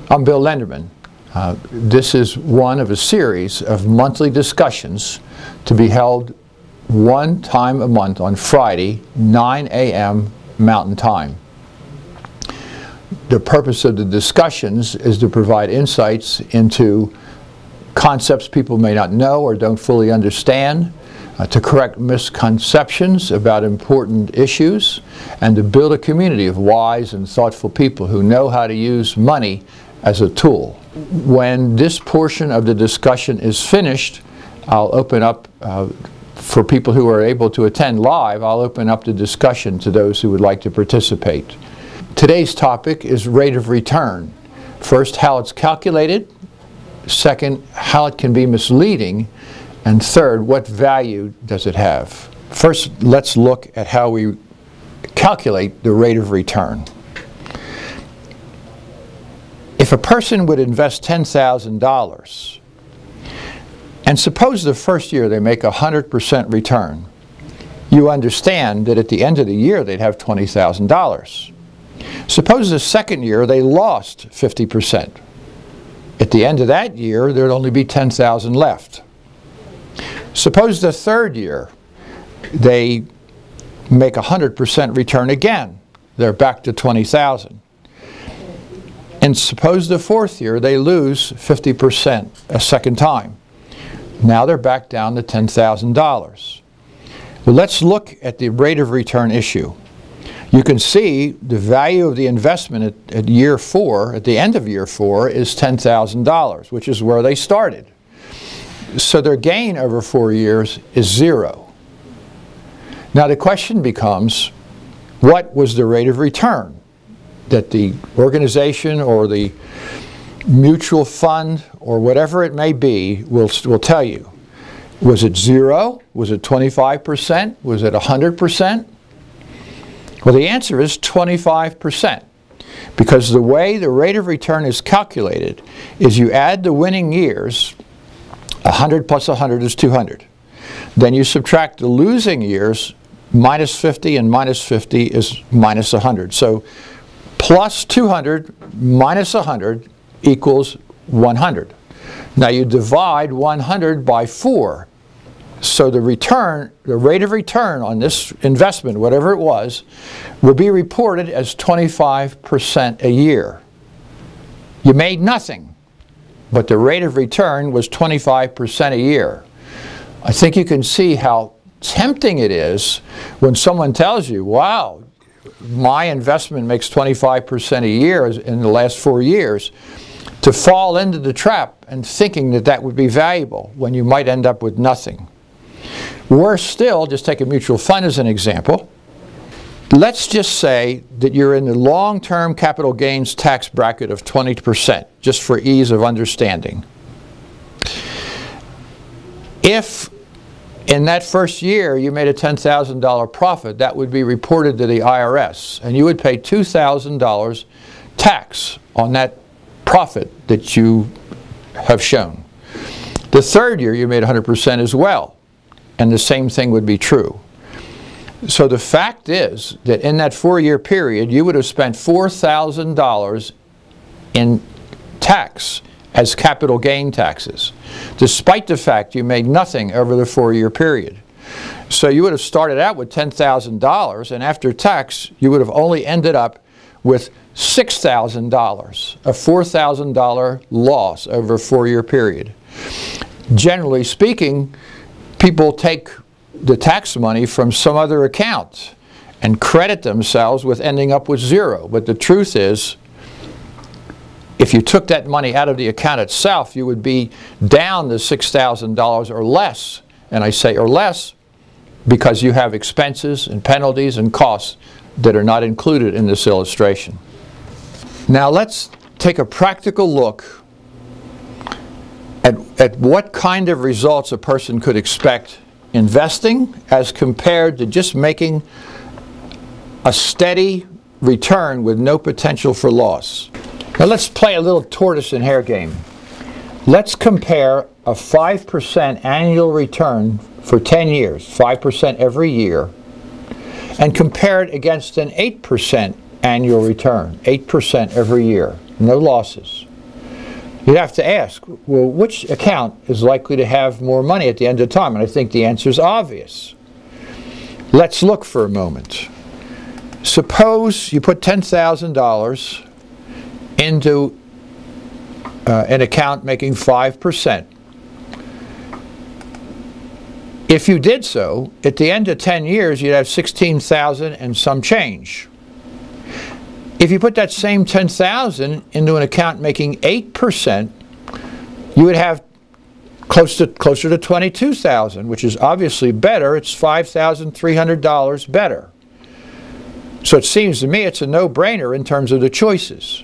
I'm Bill Lenderman. This is one of a series of monthly discussions to be held one time a month on Friday, 9 a.m. Mountain Time. The purpose of the discussions is to provide insights into concepts people may not know or don't fully understand, to correct misconceptions about important issues, and to build a community of wise and thoughtful people who know how to use money as a tool. When this portion of the discussion is finished, I'll open up, for people who are able to attend live, I'll open up the discussion to those who would like to participate. Today's topic is rate of return. First, how it's calculated. Second, how it can be misleading. And third, what value does it have? First, let's look at how we calculate the rate of return. If a person would invest $10,000, and suppose the first year they make 100% return, you understand that at the end of the year they'd have $20,000. Suppose the second year they lost 50%. At the end of that year, there'd only be $10,000 left. Suppose the third year they make 100% return again. They're back to $20,000. And suppose the fourth year they lose 50% a second time. Now they're back down to $10,000. Well, let's look at the rate of return issue. You can see the value of the investment at year 4, at the end of year 4, is $10,000, which is where they started. So their gain over 4 years is 0. Now the question becomes, what was the rate of return that the organization or the mutual fund or whatever it may be will tell you? Was it 0? Was it 25%? Was it 100%? Well, the answer is 25%, because the way the rate of return is calculated is you add the winning years. 100 plus 100 is 200. Then you subtract the losing years, minus 50, and minus 50 is minus 100. So plus 200 minus 100 equals 100. Now you divide 100 by 4. So the return, the rate of return on this investment, whatever it was, will be reported as 25% a year. You made nothing, but the rate of return was 25% a year. I think you can see how tempting it is when someone tells you, wow, my investment makes 25% a year in the last 4 years, to fall into the trap and thinking that that would be valuable when you might end up with nothing. Worse still, just take a mutual fund as an example. Let's just say that you're in the long-term capital gains tax bracket of 20%, just for ease of understanding. If in that first year you made a $10,000 profit, that would be reported to the IRS, and you would pay $2,000 tax on that profit that you have shown. The third year you made 100% as well, and the same thing would be true. So the fact is that in that 4-year period, you would have spent $4,000 in tax as capital gain taxes, despite the fact you made nothing over the 4-year period. So you would have started out with $10,000, and after tax, you would have only ended up with $6,000, a $4,000 loss over a 4-year period. Generally speaking, people take the tax money from some other account and credit themselves with ending up with 0. But the truth is, if you took that money out of the account itself, you would be down to $6,000 or less. And I say or less because you have expenses and penalties and costs that are not included in this illustration. Now let's take a practical look at what kind of results a person could expect investing as compared to just making a steady return with no potential for loss. Now let's play a little tortoise and hare game. Let's compare a 5% annual return for 10 years, 5% every year, and compare it against an 8% annual return, 8% every year, no losses. You'd have to ask, well, which account is likely to have more money at the end of time? And I think the answer is obvious. Let's look for a moment. Suppose you put $10,000 into an account making 5%. If you did so, at the end of 10 years, you'd have $16,000 and some change. If you put that same $10,000 into an account making 8%, you would have closer to $22,000, which is obviously better. It's $5,300 better. So it seems to me it's a no-brainer in terms of the choices.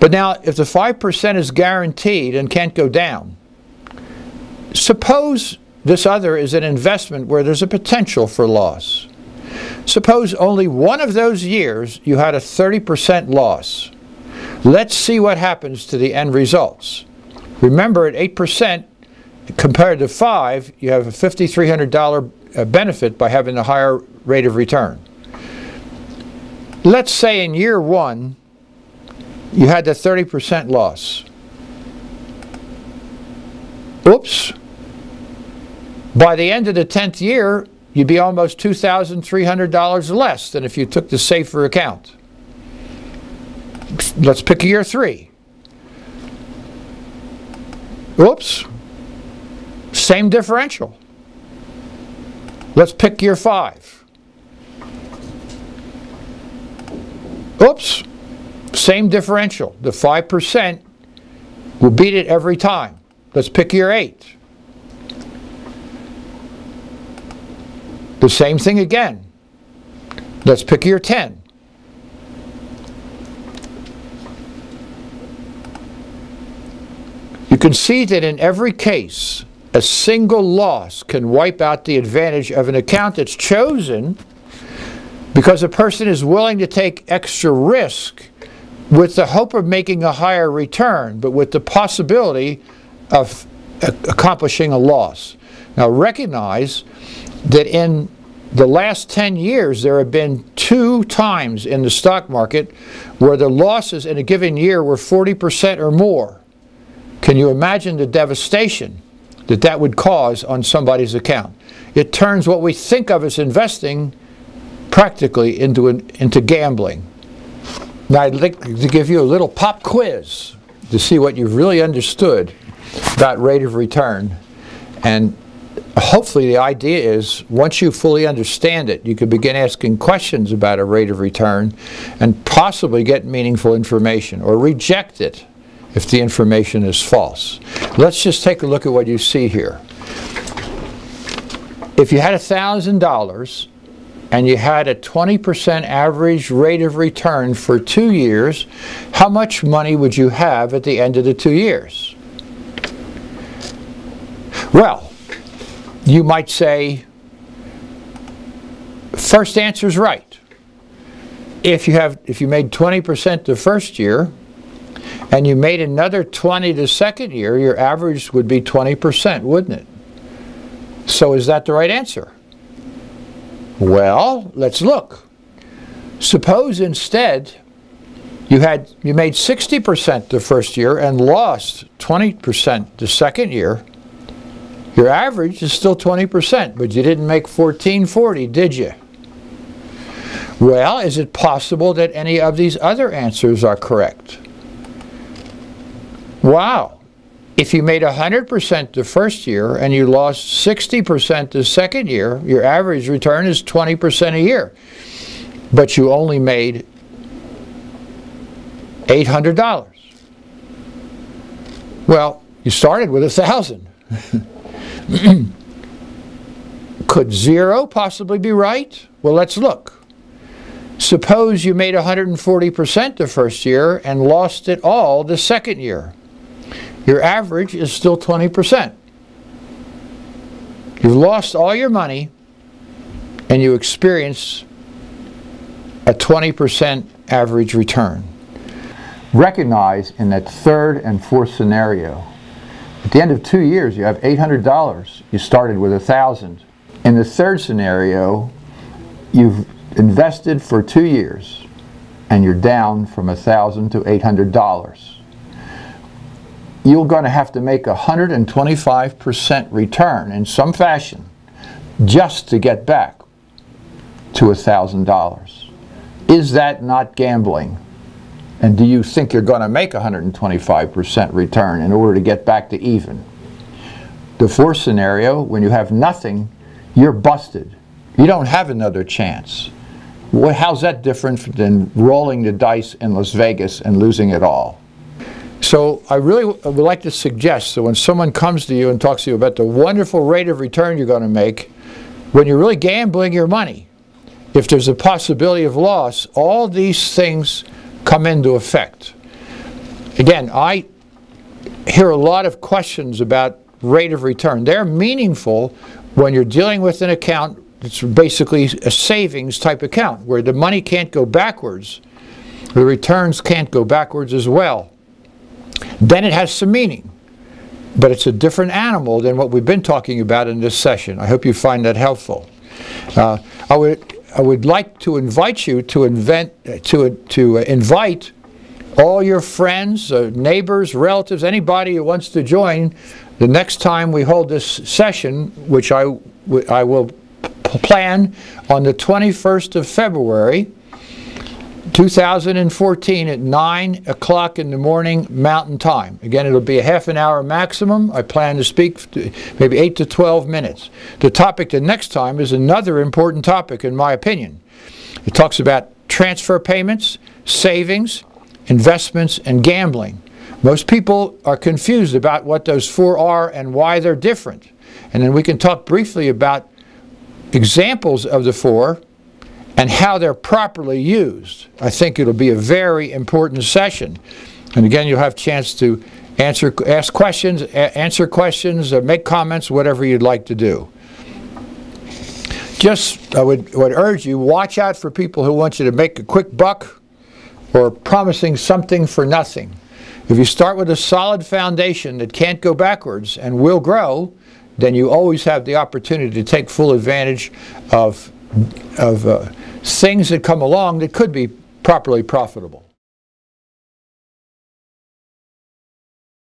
But now, if the 5% is guaranteed and can't go down, suppose this other is an investment where there's a potential for loss. Suppose only one of those years you had a 30% loss. Let's see what happens to the end results. Remember, at 8% compared to 5%, you have a $5,300 benefit by having a higher rate of return. Let's say in year 1, you had the 30% loss. Oops. By the end of the 10th year, you'd be almost $2,300 less than if you took the safer account. Let's pick year 3. Oops. Same differential. Let's pick year 5. Oops. Same differential. The 5% will beat it every time. Let's pick year 8. The same thing again. Let's pick year 10. You can see that in every case, a single loss can wipe out the advantage of an account that's chosen because a person is willing to take extra risk with the hope of making a higher return, but with the possibility of accomplishing a loss. Now recognize that in the last 10 years there have been 2 times in the stock market where the losses in a given year were 40% or more. Can you imagine the devastation that that would cause on somebody's account? It turns what we think of as investing practically into gambling. Now I'd like to give you a little pop quiz to see what you've really understood about rate of return. And hopefully the idea is once you fully understand it, you can begin asking questions about a rate of return and possibly get meaningful information or reject it if the information is false. Let's just take a look at what you see here. If you had $1,000 and you had a 20% average rate of return for 2 years, how much money would you have at the end of the 2 years? Well, you might say, first answer is right. If you made 20% the first year and you made another 20 the second year, your average would be 20%, wouldn't it? So is that the right answer? Well, let's look. Suppose instead you made 60% the first year and lost 20% the second year. Your average is still 20%, but you didn't make 1440, did you? Well, is it possible that any of these other answers are correct? Wow. If you made 100% the first year and you lost 60% the second year, your average return is 20% a year. But you only made $800. Well, you started with 1,000. Could 0 possibly be right? Well, let's look. Suppose you made 140% the first year and lost it all the second year. Your average is still 20%. You've lost all your money and you experience a 20% average return. Recognize in that third and fourth scenario, at the end of 2 years you have $800. You started with 1,000. In the third scenario, you've invested for 2 years and you're down from $1,000 to $800. you're going to have to make 125% return in some fashion just to get back to $1,000. Is that not gambling? And do you think you're going to make 125% return in order to get back to even? The fourth scenario, when you have nothing, you're busted. You don't have another chance. Well, how's that different than rolling the dice in Las Vegas and losing it all? So I really would like to suggest that when someone comes to you and talks to you about the wonderful rate of return you're going to make, when you're really gambling your money, if there's a possibility of loss, all these things come into effect. Again, I hear a lot of questions about rate of return. They're meaningful when you're dealing with an account that's basically a savings type account where the money can't go backwards, the returns can't go backwards as well. Then it has some meaning, but it's a different animal than what we've been talking about in this session. I hope you find that helpful. I would like to invite you to invite all your friends, neighbors, relatives, anybody who wants to join the next time we hold this session, which I will plan on the 21st of February, 2014 at 9 o'clock in the morning Mountain Time. Again, it'll be a half an hour maximum. I plan to speak maybe 8 to 12 minutes. The topic the next time is another important topic in my opinion. It talks about transfer payments, savings, investments, and gambling. Most people are confused about what those four are and why they're different. And then we can talk briefly about examples of the four and how they're properly used. I think it'll be a very important session. And again, you'll have a chance to ask questions, answer questions, make comments, whatever you'd like to do. Just, I would urge you, watch out for people who want you to make a quick buck or promising something for nothing. If you start with a solid foundation that can't go backwards and will grow, then you always have the opportunity to take full advantage of things that come along that could be properly profitable.